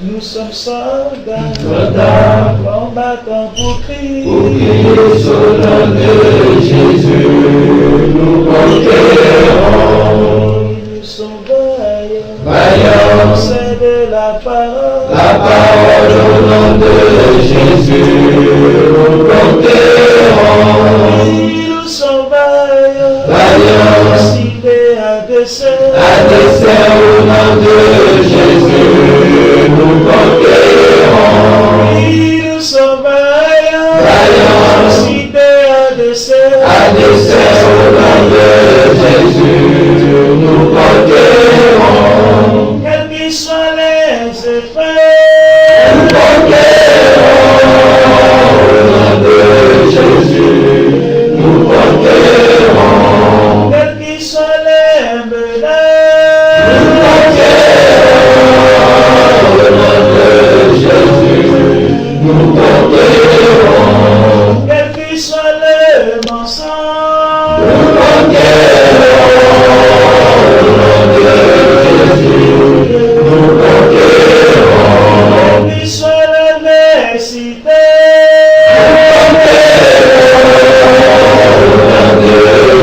Nous sommes soldats, combattants pour Christ. Pour Christ, au nom de Jésus, nous conquérons. Nous sommes vaillants, Vaillants, c'est de la parole. La parole au nom de Jésus, nous conquérons. Nous sommes vaillants, Vaillants, cités à dessein. à dessein au nom de Jésus, nous conquérons. Nous sommes vaillants, Vaillants, cités à dessein. à dessein au nom de Jésus, nous conquérons. Quels qu'ils soient les effets, Nous conquérons au nom de Jésus, nous conquérons. quels qu'ils soient les menaces, Nous conquérons au nom de Jésus, nous conquérons. quels qu'ils soient les mensonges, Nous conquérons au nom de Jésus, nous conquérons. quels qu'ils soient l'adversité,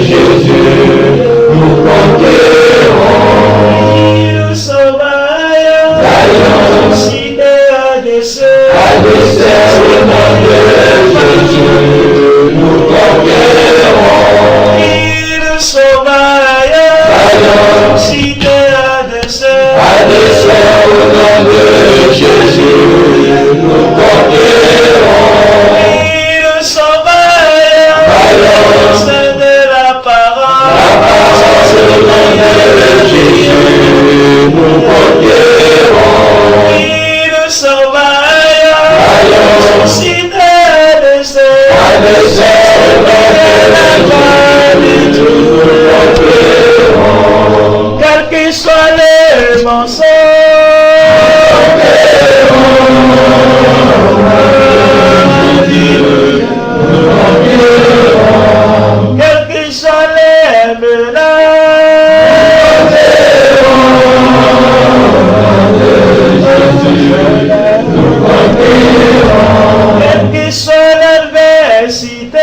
Jésus, nous conquérons. nous sommes vaillants, Vaillants, cités à dessein. à dessein au nom de Jésus, nous conquérons. Nous sommes vaillants, Vaillants, cités à dessein. à dessein au nom de Jésus, nous conquérons. Nous sommes vaillants, Vaillants, c'est de la la parole. parole au nom de Jésus, nous conquérons. Nous sommes vaillants, Vaillants, cités à dessein. à dessein au nom de Jésus, nous conquérons. Quels qu'ils soient les mensonges, quels qu'ils soient les menaces, quels qu'ils soient l'adversité,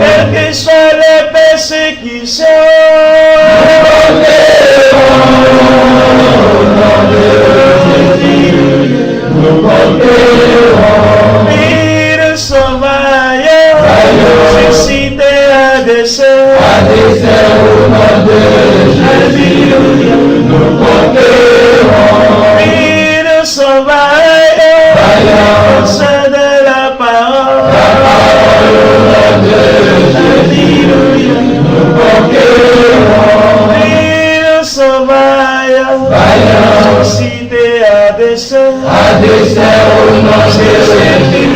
quelles que soient les persécutions, nous sommes vaillants, cités à dessein. À dessein au nom de Jésus, nous conquérons. Nous sommes vaillants, Vaillants, c'est de la parole. la parole au nom de Jésus, nous conquérons. Nous sommes vaillants, Vaillants, cités à dessein. à dessein au nom de Jésus.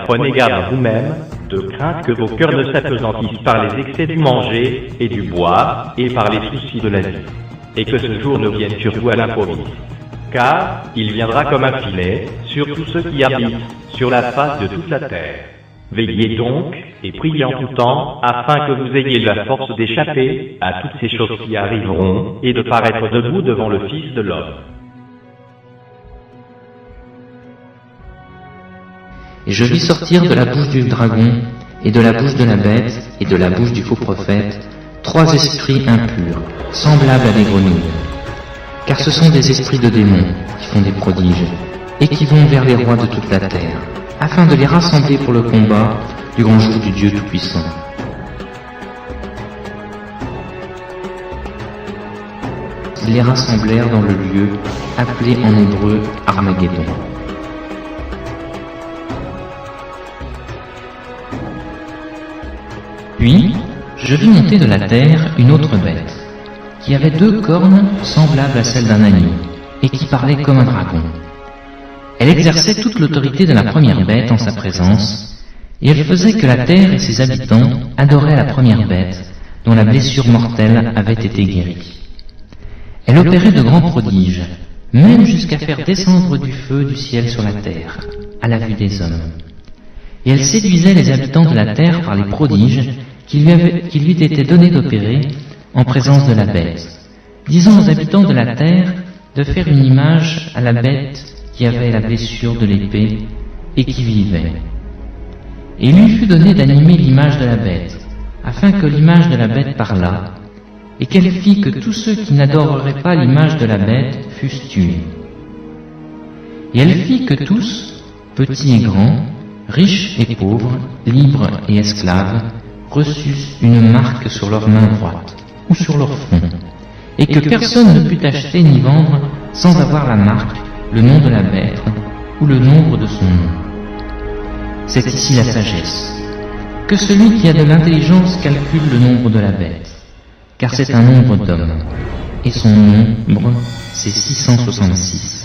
Prenez garde à vous-même, de crainte que vos cœurs ne s'appesantissent par les excès du manger et du boire et par les soucis de la vie, et que ce jour ne vienne sur vous à l'improviste. car il viendra comme un filet sur tous ceux qui habitent sur la face de toute la terre. Veillez donc et priez en tout temps, afin que vous ayez la force d'échapper à toutes ces choses qui arriveront et de paraître debout devant le Fils de l'homme. Et je vis sortir de la bouche du dragon, et de la bouche de la bête, et de la bouche du faux prophète, 3 esprits impurs, semblables à des grenouilles. Car ce sont des esprits de démons qui font des prodiges, et qui vont vers les rois de toute la terre, afin de les rassembler pour le combat du grand jour du Dieu Tout-Puissant. Ils les rassemblèrent dans le lieu appelé en hébreu Armageddon. Puis, je vis monter de la terre une autre bête, qui avait 2 cornes semblables à celles d'un agneau, et qui parlait comme un dragon. Elle exerçait toute l'autorité de la première bête en sa présence, et elle faisait que la terre et ses habitants adoraient la première bête, dont la blessure mortelle avait été guérie. Elle opérait de grands prodiges, même jusqu'à faire descendre du feu du ciel sur la terre, à la vue des hommes. Et elle séduisait les habitants de la terre par les prodiges qui lui étaient donnés d'opérer en présence de la bête, disant aux habitants de la terre de faire une image à la bête qui avait la blessure de l'épée et qui vivait. Et il lui fut donné d'animer l'image de la bête, afin que l'image de la bête parlât, et qu'elle fit que tous ceux qui n'adoreraient pas l'image de la bête fussent tués. Et elle fit que tous, petits et grands, riches et pauvres, libres et esclaves, reçussent une marque sur leur main droite ou sur leur front, et que personne ne put acheter ni vendre sans avoir la marque, le nom de la bête ou le nombre de son nom. C'est ici la sagesse. Que celui qui a de l'intelligence calcule le nombre de la bête, car c'est un nombre d'hommes, et son nombre, c'est 666.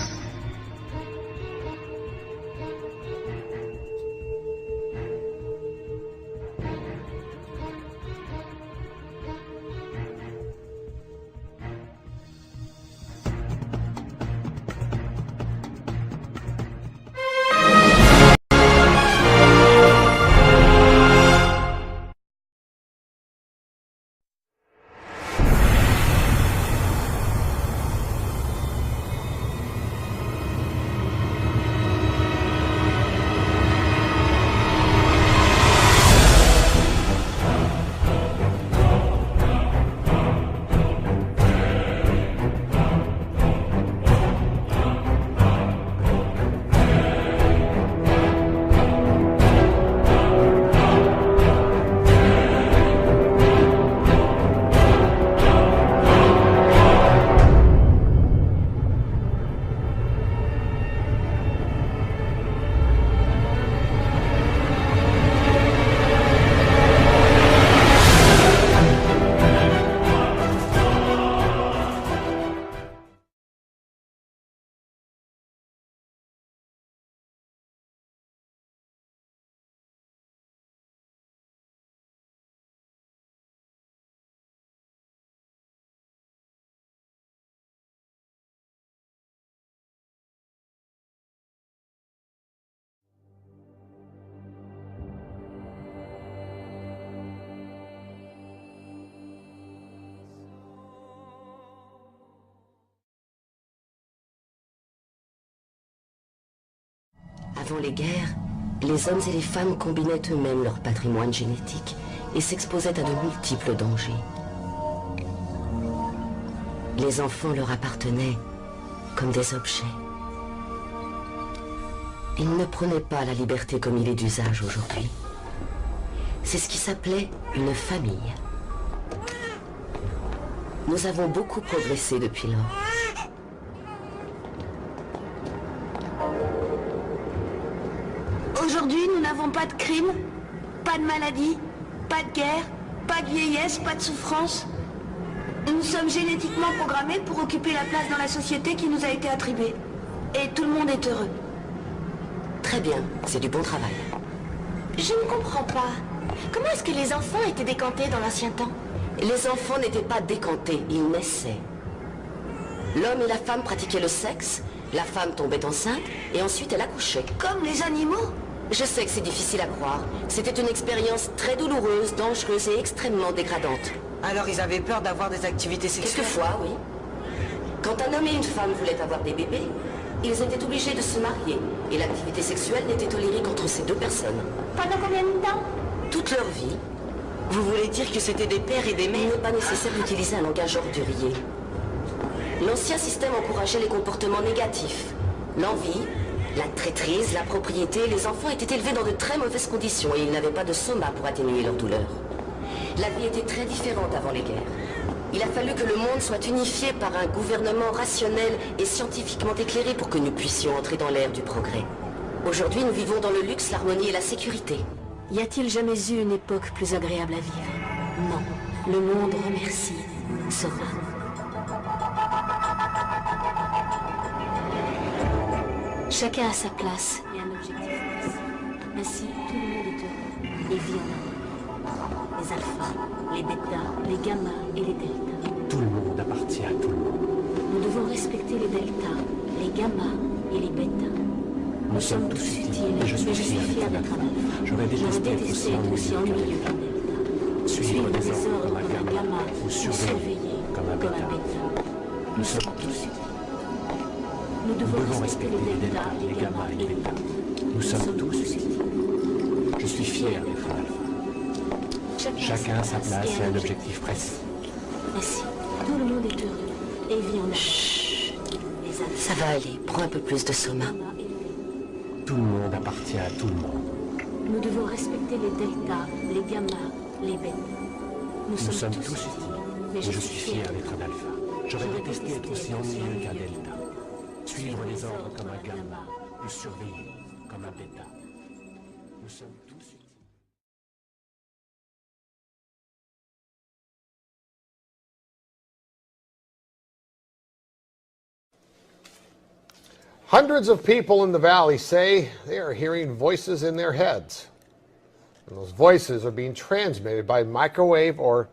Avant les guerres, les hommes et les femmes combinaient eux-mêmes leur patrimoine génétique et s'exposaient à de multiples dangers. Les enfants leur appartenaient comme des objets. Ils ne prenaient pas la liberté comme il est d'usage aujourd'hui. C'est ce qui s'appelait une famille. Nous avons beaucoup progressé depuis lors. Aujourd'hui, nous n'avons pas de crime, pas de maladie, pas de guerre, pas de vieillesse, pas de souffrance. Nous sommes génétiquement programmés pour occuper la place dans la société qui nous a été attribuée. Et tout le monde est heureux. Très bien, c'est du bon travail. Je ne comprends pas. Comment est-ce que les enfants étaient décantés dans l'ancien temps? Les enfants n'étaient pas décantés, ils naissaient. L'homme et la femme pratiquaient le sexe, la femme tombait enceinte et ensuite elle accouchait. Comme les animaux? Je sais que c'est difficile à croire. C'était une expérience très douloureuse, dangereuse et extrêmement dégradante. Alors ils avaient peur d'avoir des activités sexuelles? Quelquefois, oui. Quand un homme et une femme voulaient avoir des bébés, ils étaient obligés de se marier et l'activité sexuelle n'était tolérée qu'entre ces deux personnes. Pendant combien de temps? Toute leur vie. Vous voulez dire que c'était des pères et des Il mères? n'est pas nécessaire d'utiliser un langage ordurier. L'ancien système encourageait les comportements négatifs. L'envie, la traîtrise, la propriété, les enfants étaient élevés dans de très mauvaises conditions et ils n'avaient pas de soma pour atténuer leur douleur. La vie était très différente avant les guerres. Il a fallu que le monde soit unifié par un gouvernement rationnel et scientifiquement éclairé pour que nous puissions entrer dans l'ère du progrès. Aujourd'hui, nous vivons dans le luxe, l'harmonie et la sécurité. Y a-t-il jamais eu une époque plus agréable à vivre? Non. Le monde remercie Soma. Chacun a sa place et un objectif précis. Ainsi, tout le monde est heureux et vit en harmonie. Les alphas, les bêtas, les gammas et les deltas. Tout le monde appartient à tout le monde. Nous devons respecter les deltas, les gammas et les bêtas. Nous sommes tous utiles et je suis fier d'être un alpha. J'aurais détesté être aussi ennuyeux qu'un delta. Suivre des ordres comme un gamma ou surveiller comme un bêta. Nous sommes tous utiles. Nous devons respecter les deltas, les gammas et les bêtas. Nous sommes tous utiles. Je suis fier d'être un alpha. Chacun a sa place et un objectif précis. Ainsi, tout le monde est heureux et vit en harmonie. Les alphas, Ça va aller, prends un peu plus de soma. Tout le monde appartient à tout le monde. nous devons respecter les deltas, les gammas, les bêtas. Nous sommes tous utiles. mais Et je suis fier d'être un alpha. J'aurais détesté être aussi ennuyeux qu'un delta. Suivre les ordres comme un gamma ou surveiller comme un bêta. Nous sommes tous utiles. Hundreds of people in the valley say they are hearing voices in their heads. And those voices are being transmitted by microwave or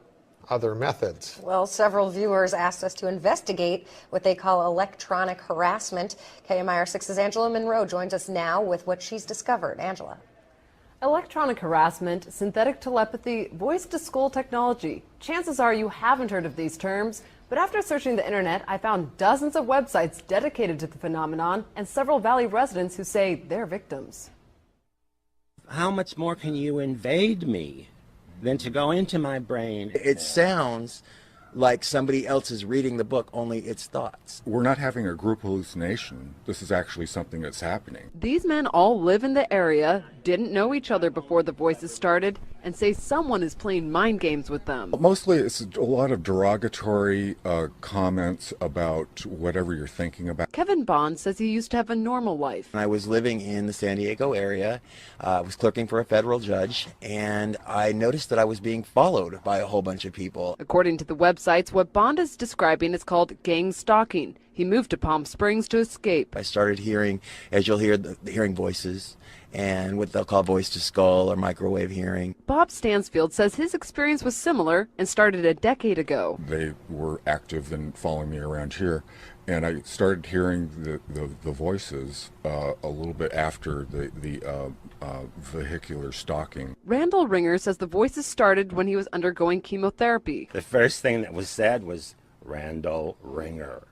other methods. Well, several viewers asked us to investigate what they call electronic harassment. KMIR6's Angela Monroe joins us now with what she's discovered. Angela. Electronic harassment, synthetic telepathy, voice-to-skull technology. Chances are you haven't heard of these terms, but after searching the internet, I found dozens of websites dedicated to the phenomenon and several Valley residents who say they're victims. How much more can you invade me than to go into my brain? It sounds like somebody else is reading the book, only it's thoughts. We're not having a group hallucination. This is actually something that's happening. These men all live in the area, didn't know each other before the voices started, and say someone is playing mind games with them. Mostly it's a lot of derogatory comments about whatever you're thinking about. Kevin Bond says he used to have a normal life. I was living in the San Diego area, I was clerking for a federal judge, and I noticed that I was being followed by a whole bunch of people. According to the websites, what Bond is describing is called gang stalking. He moved to Palm Springs to escape. I started hearing, as you'll hear, hearing voices and what they'll call voice to skull or microwave hearing. Bob Stansfield says his experience was similar and started a decade ago. They were active in following me around here, and I started hearing the voices a little bit after the vehicular stalking. Randall Ringer says the voices started when he was undergoing chemotherapy. The first thing that was said was Randall Ringer.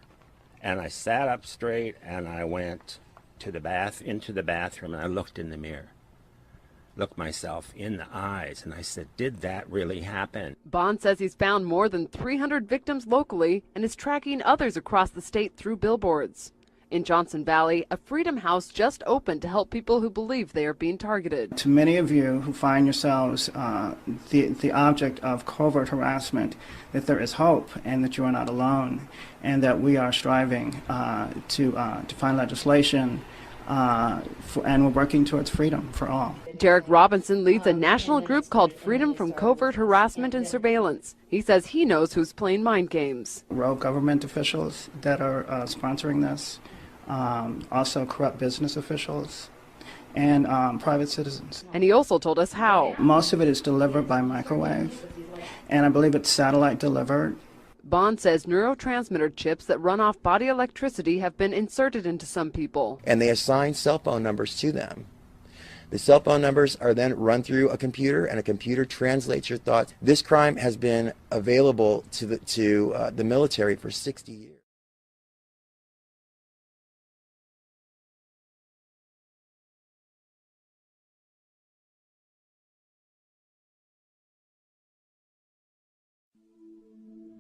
And I sat up straight and I went to into the bathroom, and I looked in the mirror, looked myself in the eyes, and I said, did that really happen? Bond says he's found more than 300 victims locally and is tracking others across the state through billboards. In Johnson Valley, a Freedom House just opened to help people who believe they are being targeted. To many of you who find yourselves the object of covert harassment, that there is hope and that you are not alone, and that we are striving to find legislation and we're working towards freedom for all. Derek Robinson leads a national group called Freedom from Covert Harassment and Surveillance. He says he knows who's playing mind games. Rogue government officials that are sponsoring this, also corrupt business officials, and private citizens. And he also told us how. Most of it is delivered by microwave, and I believe it's satellite delivered. Bond says neurotransmitter chips that run off body electricity have been inserted into some people. And they assign cell phone numbers to them. The cell phone numbers are then run through a computer, and a computer translates your thoughts. This crime has been available to the military for 60 years.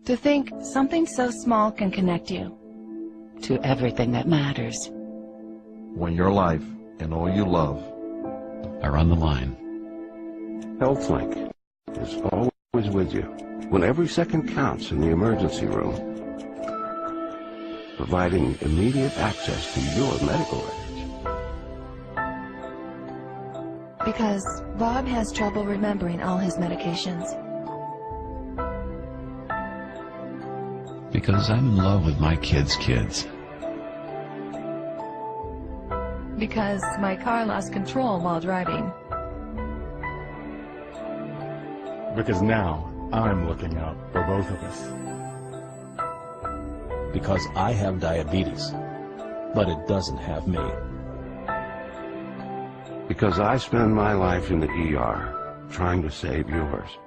To think something so small can connect you to everything that matters. When your life and all you love are on the line. HealthLink is always with you when every second counts in the emergency room, providing immediate access to your medical records. Because Bob has trouble remembering all his medications. Because I'm in love with my kids' kids. Because my car lost control while driving. Because now I'm looking out for both of us. Because I have diabetes, but it doesn't have me. Because I spend my life in the ER trying to save yours.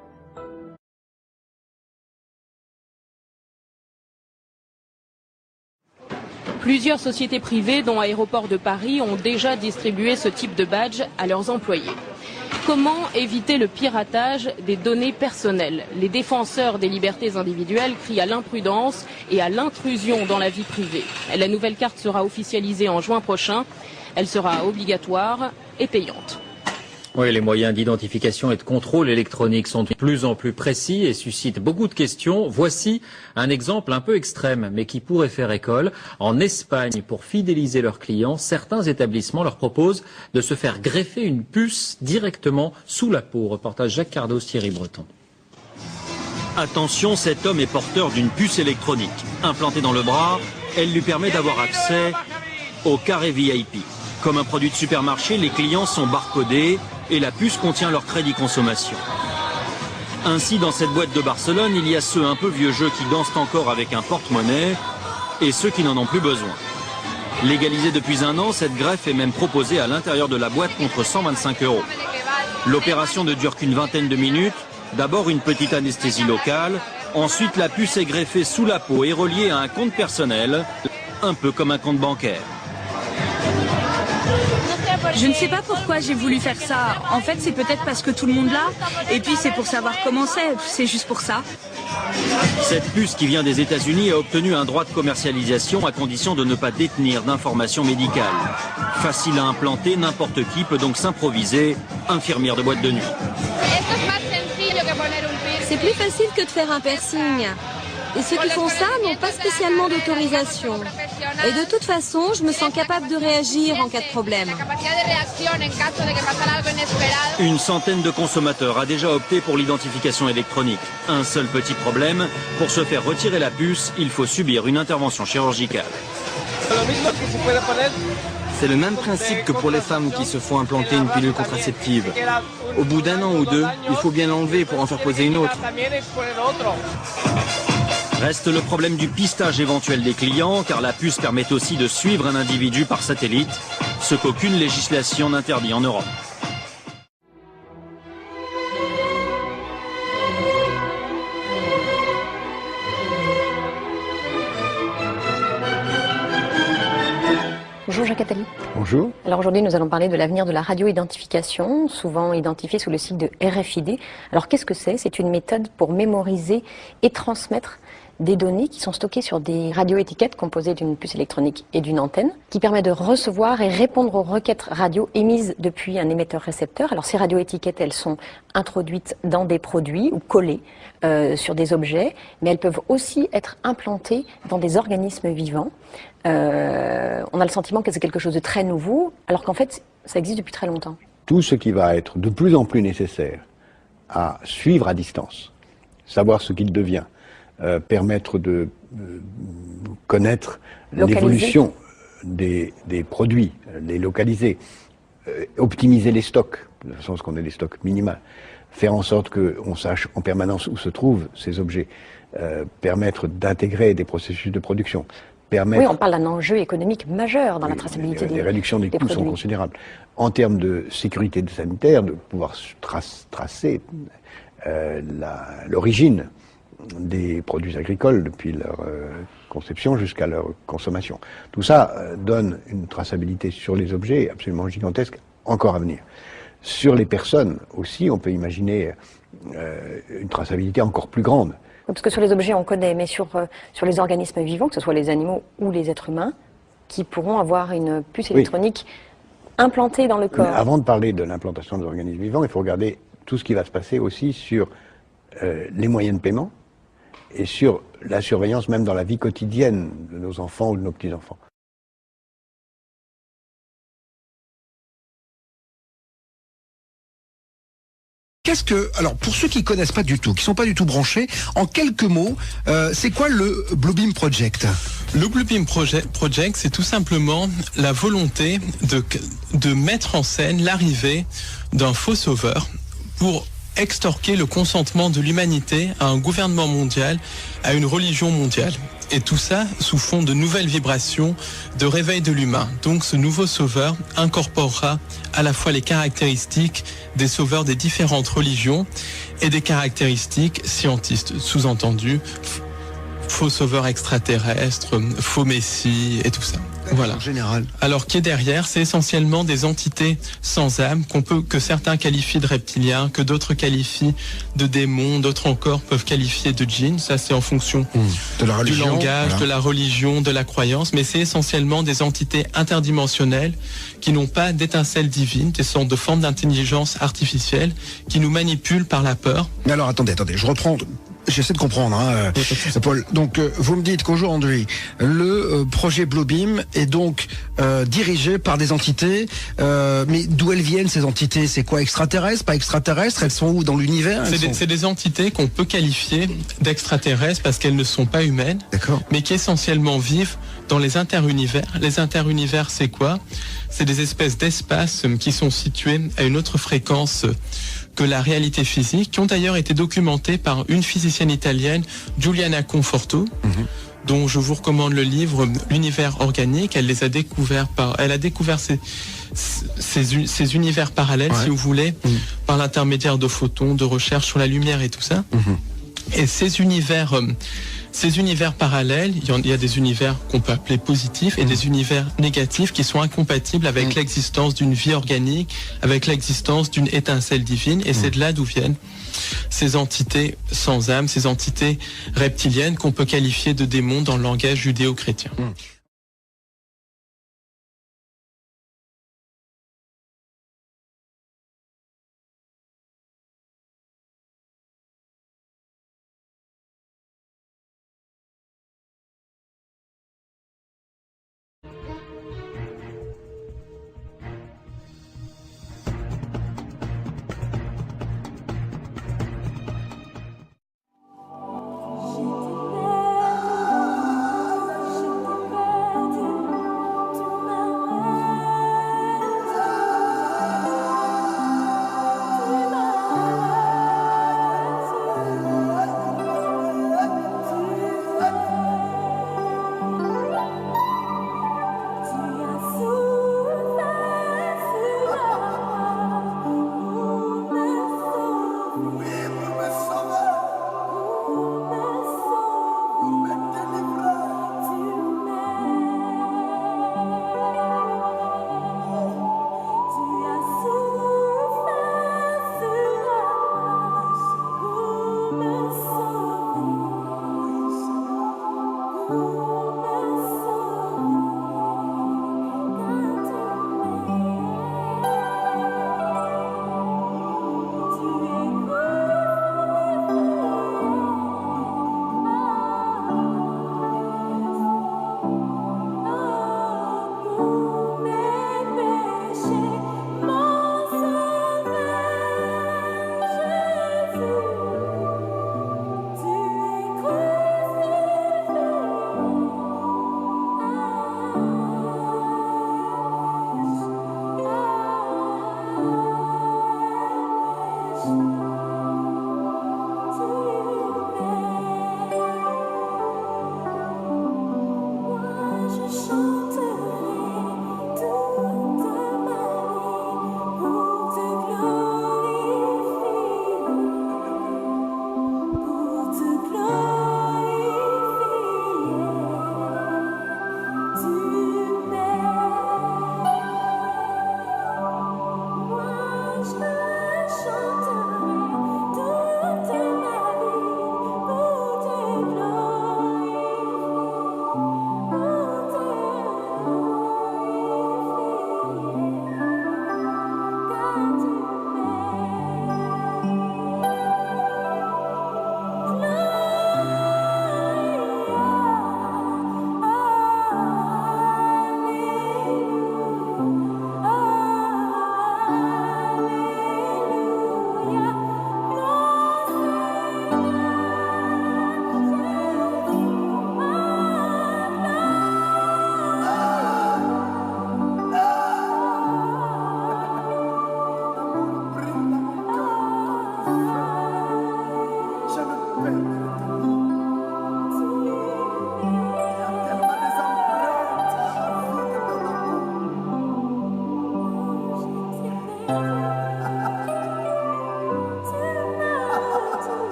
Plusieurs sociétés privées, dont Aéroports de Paris, ont déjà distribué ce type de badge à leurs employés. Comment éviter le piratage des données personnelles? Les défenseurs des libertés individuelles crient à l'imprudence et à l'intrusion dans la vie privée. La nouvelle carte sera officialisée en juin prochain. Elle sera obligatoire et payante. Oui, les moyens d'identification et de contrôle électronique sont de plus en plus précis et suscitent beaucoup de questions. Voici un exemple un peu extrême, mais qui pourrait faire école. En Espagne, pour fidéliser leurs clients, certains établissements leur proposent de se faire greffer une puce directement sous la peau. Reportage Jacques Cardos, Thierry Breton. Attention, cet homme est porteur d'une puce électronique. Implantée dans le bras, elle lui permet d'avoir accès au carré VIP. Comme un produit de supermarché, les clients sont barcodés et la puce contient leur crédit consommation. Ainsi, dans cette boîte de Barcelone, il y a ceux un peu vieux jeux qui dansent encore avec un porte-monnaie et ceux qui n'en ont plus besoin. Légalisée depuis un an, cette greffe est même proposée à l'intérieur de la boîte contre 125 €. L'opération ne dure qu'une vingtaine de minutes. D'abord une petite anesthésie locale, ensuite la puce est greffée sous la peau et reliée à un compte personnel, un peu comme un compte bancaire. Je ne sais pas pourquoi j'ai voulu faire ça. En fait, c'est peut-être parce que tout le monde l'a. Et puis, c'est pour savoir comment c'est. C'est juste pour ça. Cette puce qui vient des États-Unis a obtenu un droit de commercialisation à condition de ne pas détenir d'informations médicales. Facile à implanter, n'importe qui peut donc s'improviser infirmière de boîte de nuit. C'est plus facile que de faire un piercing. Et ceux qui font ça n'ont pas spécialement d'autorisation. Et de toute façon, je me sens capable de réagir en cas de problème. Une centaine de consommateurs a déjà opté pour l'identification électronique. Un seul petit problème, pour se faire retirer la puce, il faut subir une intervention chirurgicale. C'est le même principe que pour les femmes qui se font implanter une pilule contraceptive. Au bout d'un an ou deux, il faut bien l'enlever pour en faire poser une autre. Reste le problème du pistage éventuel des clients, car la puce permet aussi de suivre un individu par satellite, ce qu'aucune législation n'interdit en Europe. Bonjour Jacques Attali. Bonjour. Alors aujourd'hui nous allons parler de l'avenir de la radio-identification, souvent identifiée sous le sigle de RFID. Alors qu'est-ce que c'est? C'est une méthode pour mémoriser et transmettre des données qui sont stockées sur des radioétiquettes composées d'une puce électronique et d'une antenne, qui permet de recevoir et répondre aux requêtes radio émises depuis un émetteur-récepteur. Alors ces radioétiquettes, elles sont introduites dans des produits ou collées sur des objets, mais elles peuvent aussi être implantées dans des organismes vivants. On a le sentiment que c'est quelque chose de très nouveau, alors qu'en fait, ça existe depuis très longtemps. Tout ce qui va être de plus en plus nécessaire à suivre à distance, savoir ce qu'il devient, permettre de connaître l'évolution des produits, les localiser, optimiser les stocks, de façon à ce qu'on ait des stocks minimaux, faire en sorte qu'on sache en permanence où se trouvent ces objets, permettre d'intégrer des processus de production, permettre... Oui, on parle d'un enjeu économique majeur dans la traçabilité des Les réductions des coûts sont produits. considérables. En termes de sécurité sanitaire, de pouvoir tracer l'origine des produits agricoles depuis leur conception jusqu'à leur consommation. Tout ça donne une traçabilité sur les objets absolument gigantesque, encore à venir. Sur les personnes aussi, on peut imaginer une traçabilité encore plus grande. Parce que sur les objets, on connaît, mais sur les organismes vivants, que ce soit les animaux ou les êtres humains, qui pourront avoir une puce électronique implantée dans le corps. Mais avant de parler de l'implantation des organismes vivants, il faut regarder tout ce qui va se passer aussi sur les moyens de paiement et sur la surveillance même dans la vie quotidienne de nos enfants ou de nos petits-enfants. Alors, pour ceux qui connaissent pas du tout, qui sont pas du tout branchés, en quelques mots, c'est quoi le Bluebeam Project? Le Bluebeam Project, c'est tout simplement la volonté de mettre en scène l'arrivée d'un faux sauveur pour extorquer le consentement de l'humanité à un gouvernement mondial, à une religion mondiale. Et tout ça sous fond de nouvelles vibrations, de réveil de l'humain. Donc ce nouveau sauveur incorporera à la fois les caractéristiques des sauveurs des différentes religions et des caractéristiques scientistes, sous-entendu faux sauveurs extraterrestres, faux messie et tout ça. Voilà. En général. Alors, qui est derrière, c'est essentiellement des entités sans âme que certains qualifient de reptiliens, que d'autres qualifient de démons, d'autres encore peuvent qualifier de djinns. Ça, c'est en fonction de la religion, du langage, voilà, de la religion, de la croyance. Mais c'est essentiellement des entités interdimensionnelles qui n'ont pas d'étincelle divine, des sortes de formes d'intelligence artificielle qui nous manipulent par la peur. Mais alors, attendez, je reprends. J'essaie de comprendre, Paul. Donc, vous me dites qu'aujourd'hui, le projet Bluebeam est donc dirigé par des entités, mais d'où elles viennent ces entités? C'est quoi, extraterrestres, pas extraterrestres? Elles sont où dans l'univers? C'est des entités qu'on peut qualifier d'extraterrestres parce qu'elles ne sont pas humaines, mais qui essentiellement vivent dans les interunivers. Les interunivers, c'est quoi? C'est des espèces d'espaces qui sont situés à une autre fréquence que la réalité physique, qui ont d'ailleurs été documentées par une physicienne italienne, Giuliana Conforto, dont je vous recommande le livre L'univers organique. Elle les a découverts elle a découvert ces univers parallèles, si vous voulez, par l'intermédiaire de photons, de recherche sur la lumière et tout ça. Et ces univers parallèles, il y a des univers qu'on peut appeler positifs et des univers négatifs qui sont incompatibles avec l'existence d'une vie organique, avec l'existence d'une étincelle divine. Et c'est de là d'où viennent ces entités sans âme, ces entités reptiliennes qu'on peut qualifier de démons dans le langage judéo-chrétien.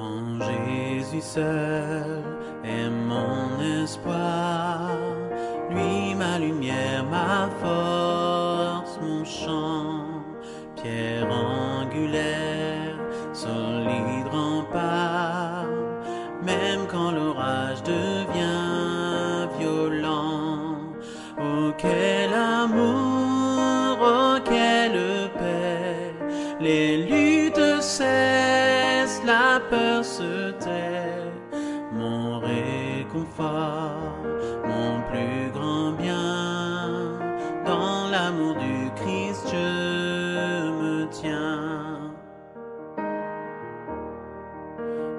En Jésus seul est mon espoir, lui ma lumière, ma force, mon chant, pierre angulaire, solide rempart, même quand l'orage devient violent. Oh quel amour, oh quelle paix, les luttes cessent, la peur se tait, mon réconfort, mon plus grand bien, dans l'amour du Christ je me tiens.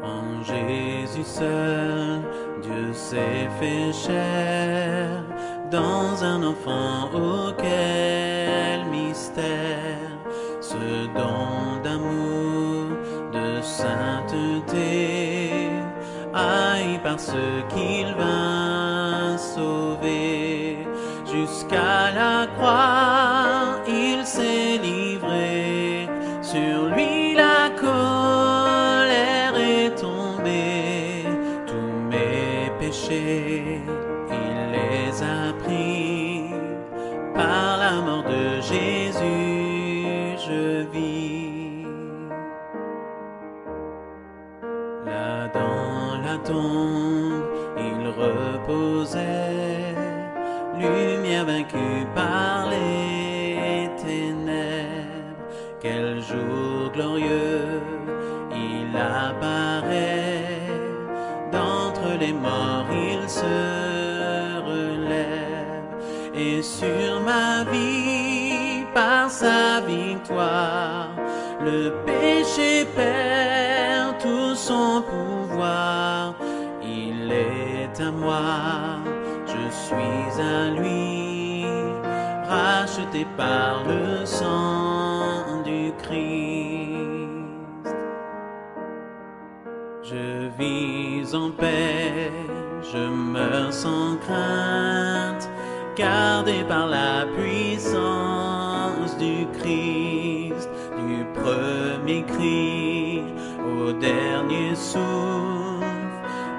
En Jésus seul, Dieu s'est fait chair, dans un enfant, oh quel mystère, ce don d'amour, de sainteté, haï par ceux qu'il vint sauver. Jusqu'à la croix, il s'est livré, sur lui la colère est tombée, tous mes péchés, il les a pris, par la mort de Jésus, je vis. Là dans la tombe, il reposait, lumière vaincue par les ténèbres. Quel jour glorieux, il apparaît, d'entre les morts il se relève, et sur ma vie, par sa victoire, le péché perd tout son pouvoir. Il est à moi, je suis à lui, racheté par le sang du Christ. Je vis en paix, je meurs sans crainte, gardé par la puissance du Christ, du premier cri au dernier souffle.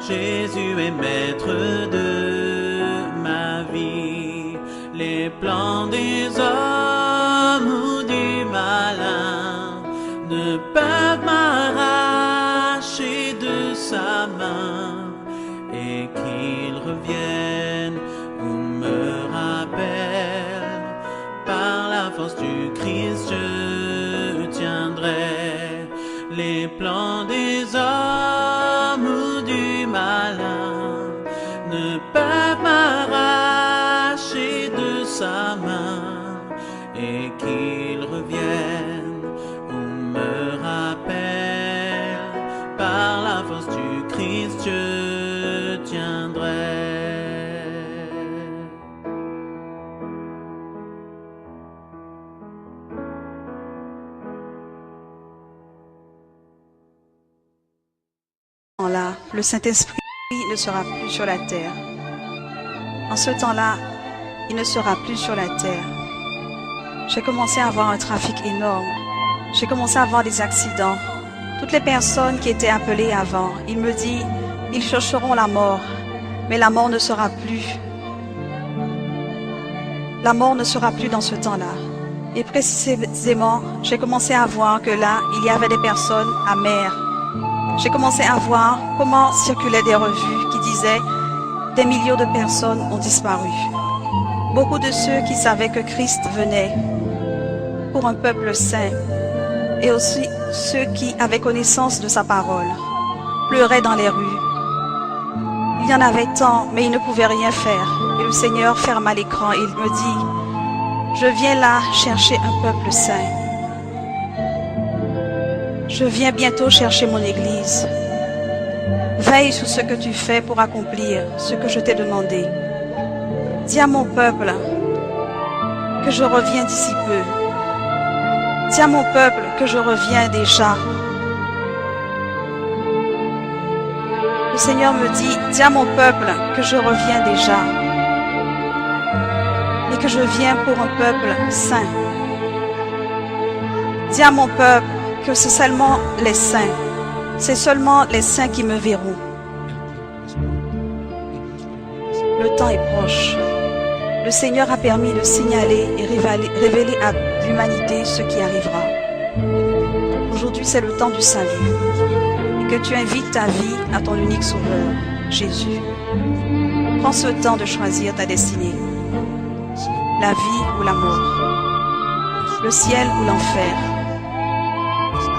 Jésus est maître de ma vie. Les plans des hommes ou du malin ne peuvent m'arracher de sa main, et qu'il revienne ou me rappelle, par la force du Christ je tiendrai. Les plans des hommes ou du malin ne peuvent m'arracher de sa main, et qu'il revienne ou me rappelle, par la force du Christ je tiendrai. Là, le Saint-Esprit ne sera plus sur la terre. En ce temps-là, il ne sera plus sur la terre. J'ai commencé à avoir un trafic énorme. J'ai commencé à avoir des accidents. Toutes les personnes qui étaient appelées avant, il me dit, ils chercheront la mort, mais la mort ne sera plus. La mort ne sera plus dans ce temps-là. Et précisément, j'ai commencé à voir que là, il y avait des personnes amères. J'ai commencé à voir comment circulaient des revues qui disaient « Des millions de personnes ont disparu ». Beaucoup de ceux qui savaient que Christ venait pour un peuple saint, et aussi ceux qui avaient connaissance de sa parole, pleuraient dans les rues. Il y en avait tant, mais ils ne pouvaient rien faire. Et le Seigneur ferma l'écran et il me dit « Je viens là chercher un peuple saint. Je viens bientôt chercher mon Église. Veille sur ce que tu fais pour accomplir ce que je t'ai demandé. Dis à mon peuple que je reviens d'ici peu. Dis à mon peuple que je reviens déjà. » Le Seigneur me dit, dis à mon peuple que je reviens déjà. Et que je viens pour un peuple saint. Dis à mon peuple que c'est seulement les saints, C'est seulement les saints qui me verront. Le temps est proche. Le Seigneur a permis de signaler et révéler à l'humanité ce qui arrivera. Aujourd'hui, c'est le temps du salut. Et que tu invites ta vie à ton unique sauveur, Jésus. Prends ce temps de choisir ta destinée. La vie ou la mort. Le ciel ou l'enfer.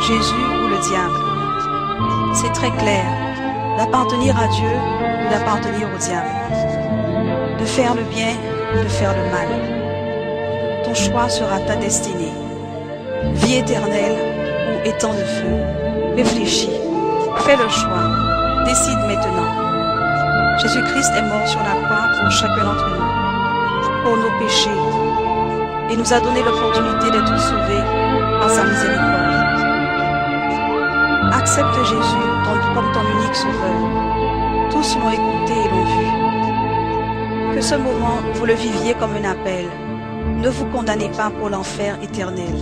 Jésus ou le diable. C'est très clair. D'appartenir à Dieu ou d'appartenir au diable. De faire le bien ou de faire le mal. Ton choix sera ta destinée. Vie éternelle ou étang de feu. Réfléchis. Fais le choix. Décide maintenant. Jésus-Christ est mort sur la croix pour chacun d'entre nous, pour nos péchés, et nous a donné l'opportunité d'être sauvés par sa miséricorde. Accepte Jésus comme ton unique sauveur. Tous l'ont écouté et l'ont vu. Que ce moment, vous le viviez comme un appel. Ne vous condamnez pas pour l'enfer éternel.